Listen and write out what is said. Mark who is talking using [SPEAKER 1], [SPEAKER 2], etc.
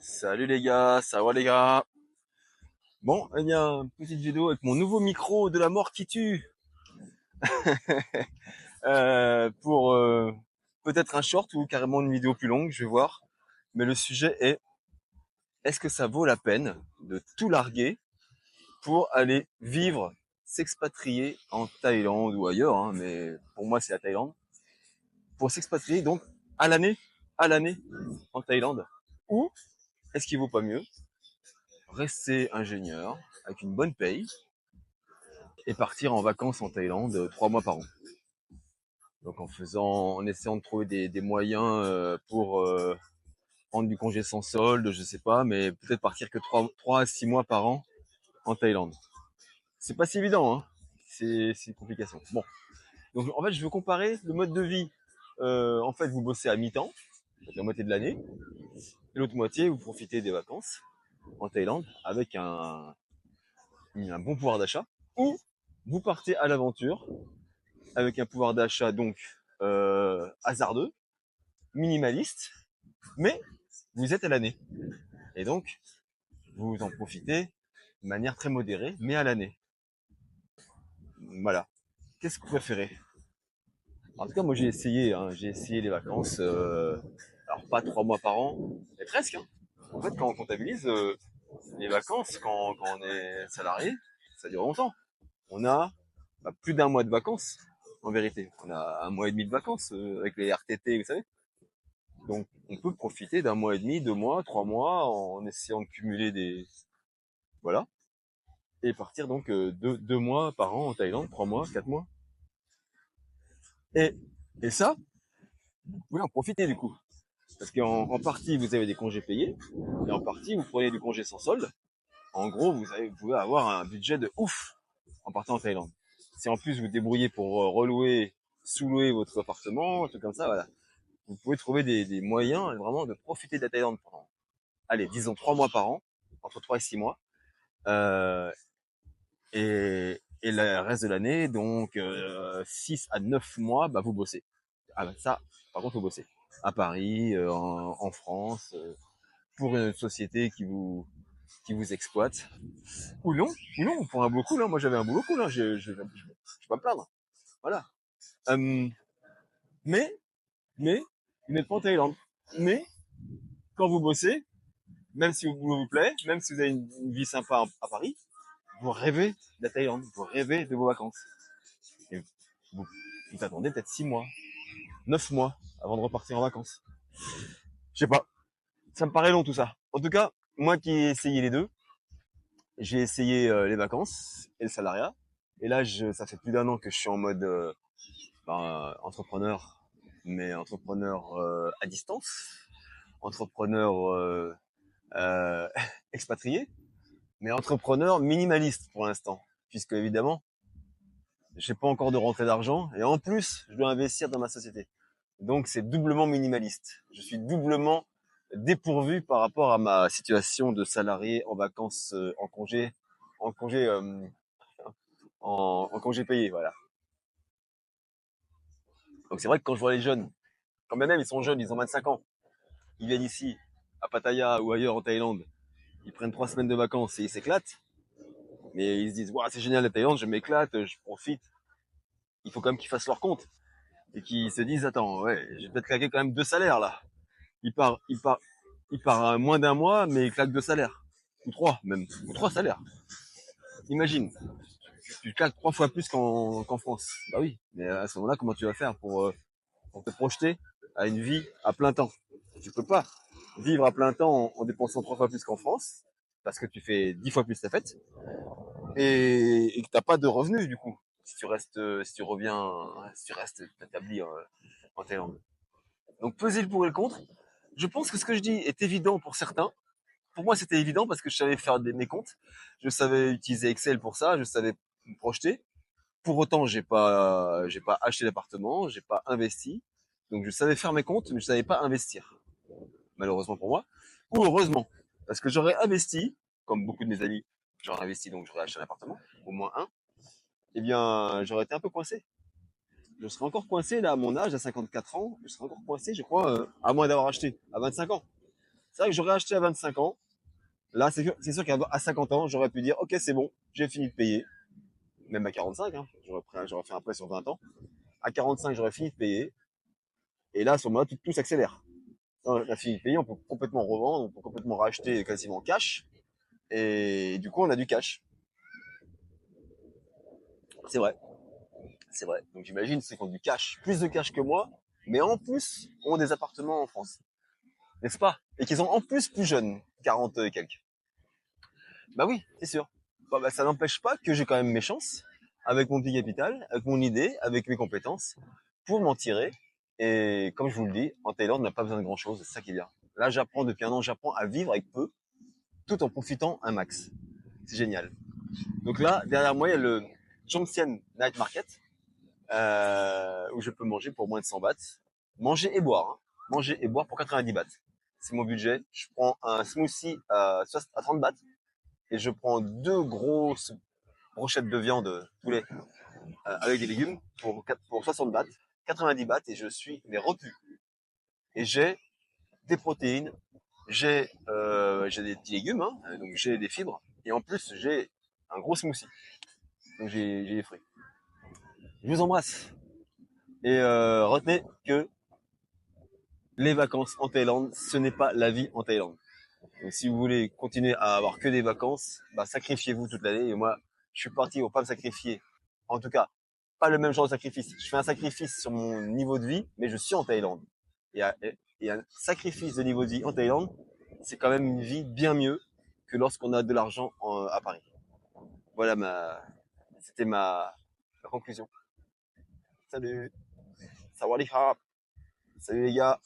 [SPEAKER 1] Salut les gars, ça va les gars? Bon, eh bien, petite vidéo avec mon nouveau micro de la mort qui tue. Pour peut-être un short ou carrément une vidéo plus longue, je vais voir. Mais le sujet est, est-ce que ça vaut la peine de tout larguer pour aller vivre, s'expatrier en Thaïlande ou ailleurs, hein, mais pour moi c'est la Thaïlande, pour s'expatrier donc à l'année, à l'année en Thaïlande? Ou est-ce qu'il vaut pas mieux rester ingénieur avec une bonne paye et partir en vacances en Thaïlande 3 mois par an. Donc en essayant de trouver des moyens pour prendre du congé sans solde, je sais pas, mais peut-être partir que 3 à 6 mois par an en Thaïlande. C'est pas si évident, hein. C'est une complication. Bon, donc en fait, je veux comparer le mode de vie. En fait, vous bossez à mi-temps, la moitié de l'année, et l'autre moitié, vous profitez des vacances en Thaïlande avec un bon pouvoir d'achat, ou vous partez à l'aventure avec un pouvoir d'achat donc hasardeux, minimaliste, mais vous êtes à l'année. Et donc, vous en profitez de manière très modérée, mais à l'année. Voilà. Qu'est-ce que vous préférez? En tout cas, moi j'ai essayé les vacances, alors pas 3 mois par an, mais presque. Hein. En fait, quand on comptabilise les vacances, quand on est salarié, ça dure longtemps. On a plus d'un mois de vacances, en vérité. On a un mois et demi de vacances avec les RTT, vous savez. Donc, on peut profiter d'un mois et demi, 2 mois, 3 mois, en essayant de cumuler des, voilà, et partir donc 2 mois par an en Thaïlande, 3 mois, 4 mois. Et, et ça, vous pouvez en profiter du coup. Parce qu'en partie, vous avez des congés payés, et en partie, vous prenez du congé sans solde. En gros, vous pouvez avoir un budget de ouf en partant en Thaïlande. Si en plus vous débrouillez pour relouer, sous-louer votre appartement, un truc comme ça, voilà. Vous pouvez trouver des moyens vraiment de profiter de la Thaïlande pendant, allez, disons 3 mois par an, entre 3 et 6 mois. Euh, et le reste de l'année, donc 6 à 9 mois, bah, vous bossez. Ah bah, ça, par contre, vous bossez. À Paris, en France, pour une société qui vous exploite. Ou non, pour un beau coup, là, moi j'avais un boulot cool, là, je vais pas me plaindre. Voilà. Euh, mais, mais, vous n'êtes pas en Thaïlande. Mais, quand vous bossez, même si le boulot vous plaît, même si vous avez une vie sympa à Paris, vous rêvez de la Thaïlande, vous rêvez de vos vacances. Et vous, vous attendez peut-être 6 mois, 9 mois avant de repartir en vacances. Je sais pas, ça me paraît long tout ça. En tout cas, moi qui ai essayé les deux, j'ai essayé les vacances et le salariat. Et là, ça fait plus d'un an que je suis en mode entrepreneur, mais entrepreneur à distance, entrepreneur euh, expatrié, mais entrepreneur minimaliste pour l'instant, puisque évidemment, j'ai pas encore de rentrée d'argent et en plus, je dois investir dans ma société. Donc c'est doublement minimaliste. Je suis doublement dépourvu par rapport à ma situation de salarié en vacances, en congé, en congé payé, voilà. Donc c'est vrai que quand je vois les jeunes, quand même ils sont jeunes, ils ont 25 ans, ils viennent ici à Pattaya ou ailleurs en Thaïlande, ils prennent 3 semaines de vacances et ils s'éclatent, mais ils se disent waouh c'est génial la Thaïlande, je m'éclate, je profite. Il faut quand même qu'ils fassent leur compte et qu'ils se disent attends ouais, j'ai peut-être claqué quand même 2 salaires là. Il part moins d'un mois, mais il claque 2 salaires. Ou 3, même. Ou 3 salaires. Imagine. Tu claques 3 fois plus qu'en France. Bah oui. Mais à ce moment-là, comment tu vas faire pour te projeter à une vie à plein temps? Tu peux pas vivre à plein temps en dépensant 3 fois plus qu'en France, parce que tu fais 10 fois plus ta fête, et que t'as pas de revenus, du coup. Si tu restes établi en Thaïlande. Donc, peser le pour et le contre. Je pense que ce que je dis est évident pour certains. Pour moi, c'était évident parce que je savais faire mes comptes. Je savais utiliser Excel pour ça. Je savais me projeter. Pour autant, j'ai pas acheté d'appartement. J'ai pas investi. Donc, je savais faire mes comptes, mais je savais pas investir. Malheureusement pour moi. Ou heureusement. Parce que j'aurais investi, comme beaucoup de mes amis, j'aurais investi, donc j'aurais acheté un appartement. Au moins un. Eh bien, j'aurais été un peu coincé. Je serais encore coincé, là, à mon âge, à 54 ans. Je serais encore coincé, je crois, à moins d'avoir acheté à 25 ans. C'est vrai que j'aurais acheté à 25 ans. Là, c'est sûr qu'à 50 ans, j'aurais pu dire, ok, c'est bon, j'ai fini de payer. Même à 45, hein, j'aurais fait un prêt sur 20 ans. À 45, j'aurais fini de payer. Et là, à ce moment-là, tout s'accélère. On a fini de payer, on peut complètement revendre, on peut complètement racheter quasiment en cash. Et du coup, on a du cash. C'est vrai, c'est vrai. Donc j'imagine ceux qui ont du cash, plus de cash que moi, mais en plus ont des appartements en France. N'est-ce pas? Et qui sont en plus jeunes, 40 et quelques. Bah oui, c'est sûr. Bah, ça n'empêche pas que j'ai quand même mes chances, avec mon petit capital, avec mon idée, avec mes compétences, pour m'en tirer. Et comme je vous le dis, en Thaïlande, on n'a pas besoin de grand-chose, c'est ça qui est bien. Là, j'apprends depuis un an, j'apprends à vivre avec peu, tout en profitant un max. C'est génial. Donc là, derrière moi, il y a le Jomtien Night Market, où je peux manger pour moins de 100 bahts. Manger et boire. Hein. Manger et boire pour 90 bahts. C'est mon budget. Je prends un smoothie à 30 bahts et je prends deux grosses brochettes de viande poulet avec des légumes pour 60 bahts, 90 bahts et je suis mais repu. Et j'ai des protéines, j'ai des petits légumes, hein, donc j'ai des fibres et en plus j'ai un gros smoothie. Donc j'ai des fruits. Je vous embrasse et retenez que les vacances en Thaïlande, ce n'est pas la vie en Thaïlande. Donc, si vous voulez continuer à avoir que des vacances, bah, sacrifiez-vous toute l'année. Et moi, je suis parti pour pas me sacrifier. En tout cas, pas le même genre de sacrifice. Je fais un sacrifice sur mon niveau de vie, mais je suis en Thaïlande. Et un sacrifice de niveau de vie en Thaïlande, c'est quand même une vie bien mieux que lorsqu'on a de l'argent à Paris. Voilà c'était ma conclusion. Salut, sawadee krap. Salut les gars.